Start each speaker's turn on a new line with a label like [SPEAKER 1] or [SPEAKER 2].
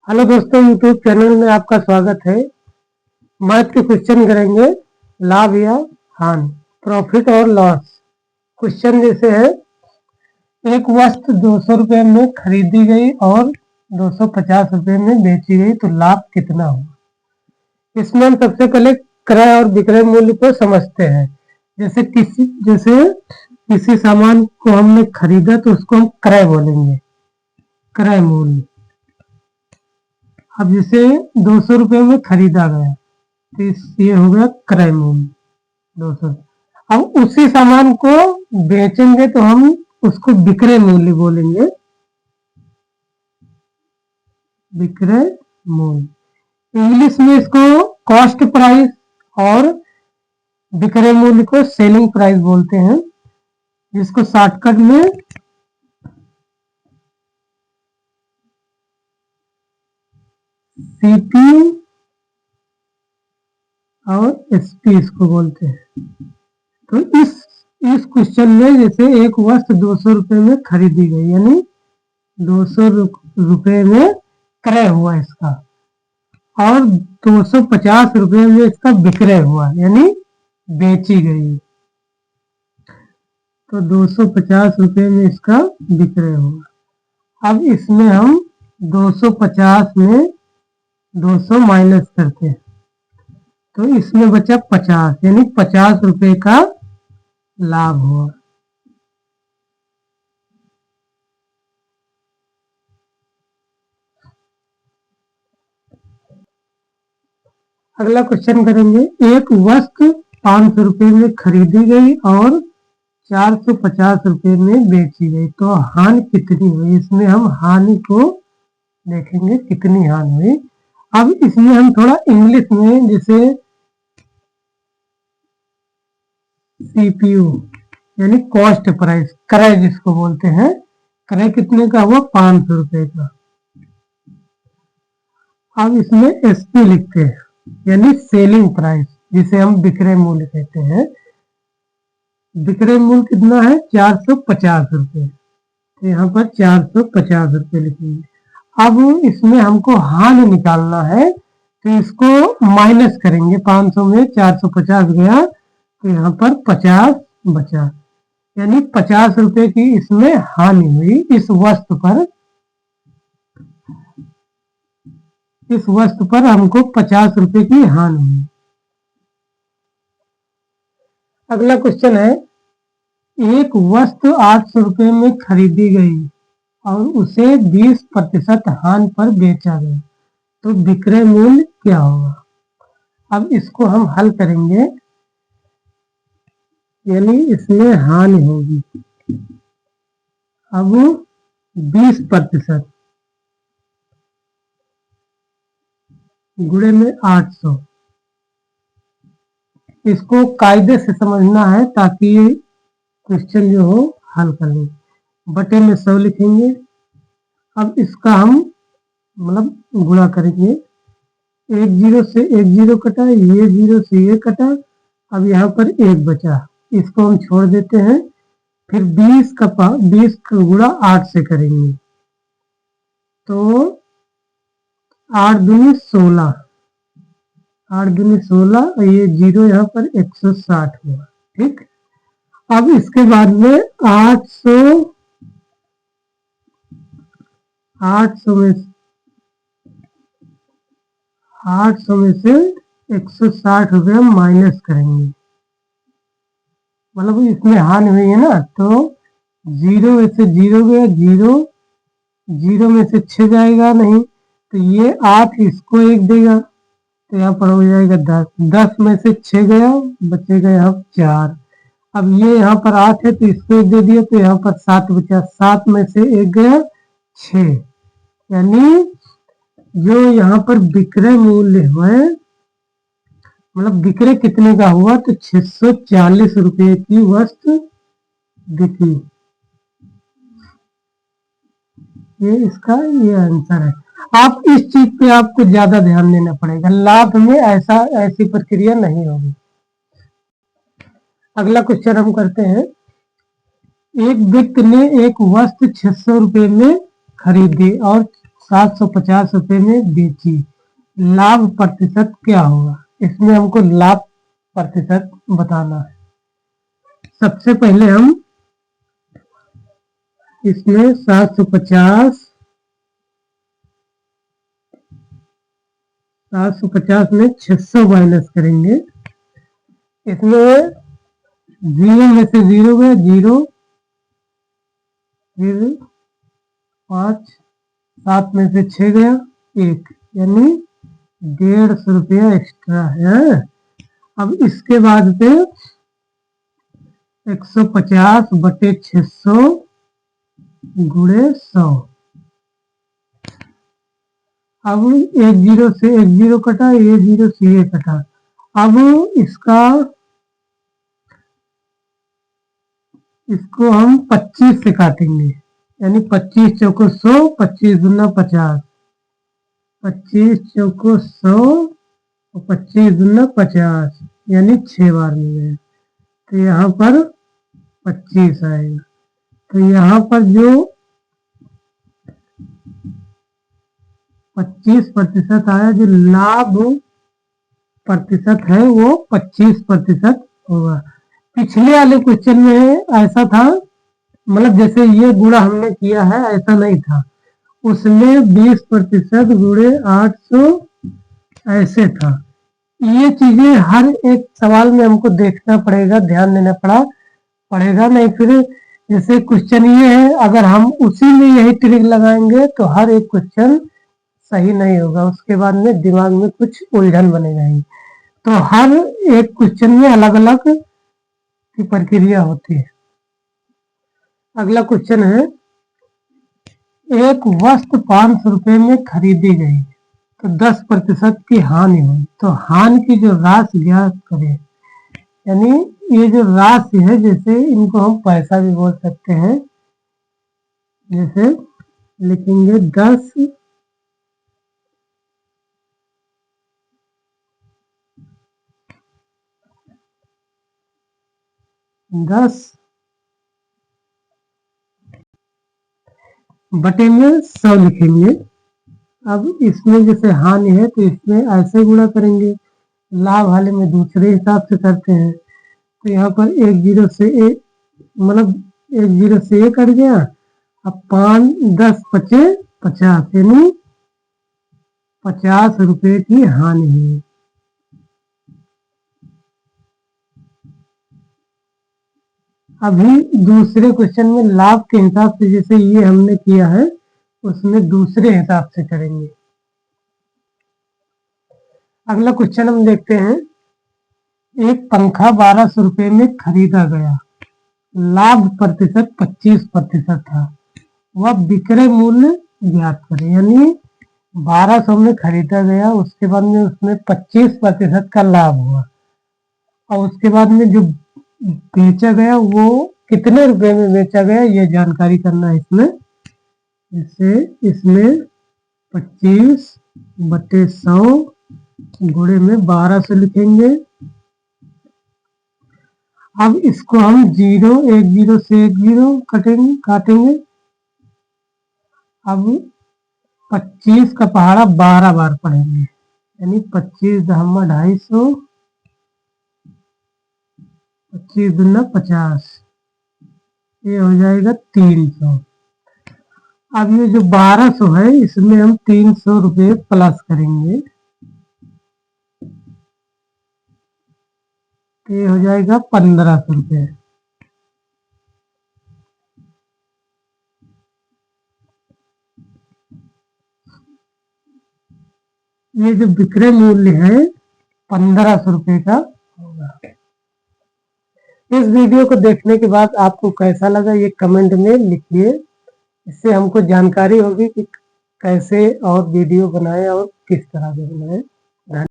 [SPEAKER 1] Hello दोस्तों, YouTube channel में आपका स्वागत है। मैथ के क्वेश्चन करेंगे, लाभ या हानि, प्रॉफिट और लॉस। क्वेश्चन जैसे है, एक वस्तु 200 रुपये में खरीदी गई और 250 रुपये में बेची गई तो लाभ कितना हुआ। इसमें हम सबसे पहले क्रय और विक्रय मूल्य को समझते हैं। जैसे किसी सामान को हमने खरीदा तो उसको हम क्रय बोलेंगे, क्रय मूल्य। अब जैसे 200 रुपये में खरीदा गया तो ये हो गया क्रय मूल्य 200। अब उसी सामान को बेचेंगे तो हम उसको विक्रय मूल्य बोलेंगे, विक्रय मूल्य। इंग्लिश में इसको कॉस्ट प्राइस और विक्रय मूल्य को सेलिंग प्राइस बोलते हैं, जिसको शॉर्टकट में सीपी और एसपी इसको बोलते हैं। तो इस क्वेश्चन में जैसे एक वस्तु 200 रुपये में खरीदी गई, यानी 200 रुपये में क्रय हुआ इसका, और 250 रुपये में इसका विक्रय हुआ, यानी बेची गई। तो 250 रुपये में इसका विक्रय हुआ। अब इसमें हम 250 में 200 माइनस करते हैं तो इसमें बचा 50, यानी 50 रुपये का लाभ हुआ। अगला क्वेश्चन करेंगे, एक वस्तु 500 रुपये में खरीदी गई और 450 रुपये में बेची गई तो हानि कितनी हुई। इसमें हम हानि को देखेंगे, कितनी हानि हुई। अब इसमें हम थोड़ा इंग्लिश में, जैसे सीपीयू यानी कॉस्ट प्राइस, क्रय जिसको बोलते हैं, क्रय कितने का हुआ, 500 रुपये का। अब इसमें एसपी लिखते हैं, यानी सेलिंग प्राइस, जिसे हम विक्रय मूल्य कहते हैं। विक्रय मूल्य कितना है, 450 रुपये, तो यहाँ पर 450 रुपये लिखेंगे। अब इसमें हमको हानि निकालना है तो इसको माइनस करेंगे, 500 में 450 गया तो यहाँ पर 50 बचा, यानी 50 रुपये की इसमें हानि हुई। इस वस्तु पर हमको 50 रुपये की हानि हुई। अगला क्वेश्चन है, एक वस्तु 800 रुपये में खरीदी गई और उसे 20% हानि पर बेचा गया तो विक्रय मूल्य क्या होगा। अब इसको हम हल करेंगे, यानी इसमें हानि होगी। अब 20% गुणे में 800, इसको कायदे से समझना है ताकि क्वेश्चन जो हो हल कर लें। बटे में 100 लिखेंगे। अब इसका हम मतलब गुणा करेंगे, एक जीरो से एक जीरो कटा, ये जीरो से ये कटा, अब यहाँ पर एक बचा, इसको हम छोड़ देते हैं। फिर 20 का गुणा 8 से करेंगे तो 8 दूनी 16, 8 दूनी 16, और ये जीरो यहाँ पर 160 हुआ। ठीक, अब इसके बाद में 800 में से 160 रुपये हम माइनस करेंगे, मतलब इसमें हानि हुई है ना, तो 0 में से 0 गया, 0 में से 6 जाएगा नहीं, तो ये 8 इसको 1 देगा तो यहाँ पर हो जाएगा 10, 10 में से 6 गया, बचेगा यहाँ 4। अब ये यहाँ पर 8 है तो इसको 1 दे दिया तो यहाँ पर 7 बचा, 7 में से 1 गया 6, यानी जो यहाँ पर विक्रय मूल्य है, मतलब विक्रय कितने का हुआ, तो 640 रुपये की वस्तु बिकी। ये आंसर है। आप इस चीज पे आपको ज्यादा ध्यान देना पड़ेगा, लाभ में ऐसी प्रक्रिया नहीं होगी। अगला क्वेश्चन हम करते हैं, एक व्यक्ति ने एक वस्तु 600 रुपये में खरीदी और 750 रुपए में बेची, लाभ प्रतिशत क्या होगा? इसमें हमको लाभ प्रतिशत बताना है। सबसे पहले हम इसमें 750 में 600 माइनस करेंगे। इसमें 0 में से 0 गया, 0, फिर 5, 7 में से 6 गया, 1, यानी 150 रुपया एक्स्ट्रा है। अब इसके बाद पे 150 बटे 600 गुणे 100। अब 1 0 से 1 0 कटा, ये 0 से ये कटा। अब इसको हम 25 से काटेंगे, यानी 25 चौको 100, 25 दूना 50, 25 चौको 100 और 25 दूना 50, यानी 6 बार मिलेगा। तो यहाँ पर 25 आएगा। तो यहाँ पर जो 25% आया, जो लाभ प्रतिशत है वो 25% होगा। पिछले वाले क्वेश्चन में ऐसा था, मतलब जैसे ये गुणा हमने किया है ऐसा नहीं था, उसमें 20% गुणे 800 ऐसे था। ये चीजें हर एक सवाल में हमको देखना पड़ेगा, ध्यान देना पड़ेगा, नहीं फिर जैसे क्वेश्चन ये है, अगर हम उसी में यही ट्रिक लगाएंगे तो हर एक क्वेश्चन सही नहीं होगा, उसके बाद में दिमाग में कुछ उलझन बनेगा ही। तो हर एक क्वेश्चन में अलग अलग की प्रक्रिया होती है। अगला क्वेश्चन है, एक वस्तु 500 रुपए में खरीदी गई तो 10% की हानि हुई, तो हानि की जो राशि ज्ञात करें। यानी ये जो राशि है, जैसे इनको हम पैसा भी बोल सकते हैं, जैसे लिखेंगे 10 बटे में 100 लिखेंगे। अब इसमें जैसे हानि है तो इसमें ऐसे गुणा करेंगे, लाभ वाले में दूसरे हिसाब से करते हैं। तो यहाँ पर 1 0 से 1, मतलब 1 0 से 1 कट गया। अब 5 10 बचे 50, यानी 50 रुपए की हानि हुई। अभी दूसरे क्वेश्चन में लाभ के हिसाब से जैसे ये हमने किया है, उसमें दूसरे हिसाब से करेंगे। अगला क्वेश्चन हम देखते हैं, एक पंखा 1200 रुपए में खरीदा गया, लाभ प्रतिशत 25% था, वह विक्रय मूल्य ज्ञात करें। यानी 1200 में खरीदा गया, उसके बाद में उसमें 25% का लाभ हुआ, और उसके बाद में जो बेचा गया वो कितने रुपए में बेचा गया, ये जानकारी करना है इसमें। जैसे इसमें 25 बटे 100 गुणे में 1200 लिखेंगे। अब इसको हम 1 0 से 1 0 काटेंगे। अब 25 का पहाड़ा 12 बार पढ़ेंगे, यानी 25 दहमा 250, 25 दूना 50, ये हो जाएगा 300। अब ये जो 1200 है, इसमें हम 300 रुपये प्लस करेंगे, तो ये हो जाएगा 1500 रुपये। ये जो विक्रय मूल्य है 1500 रुपये का होगा। इस वीडियो को देखने के बाद आपको कैसा लगा ये कमेंट में लिखिए, इससे हमको जानकारी होगी कि कैसे और वीडियो बनाए और किस तरह से बनाए।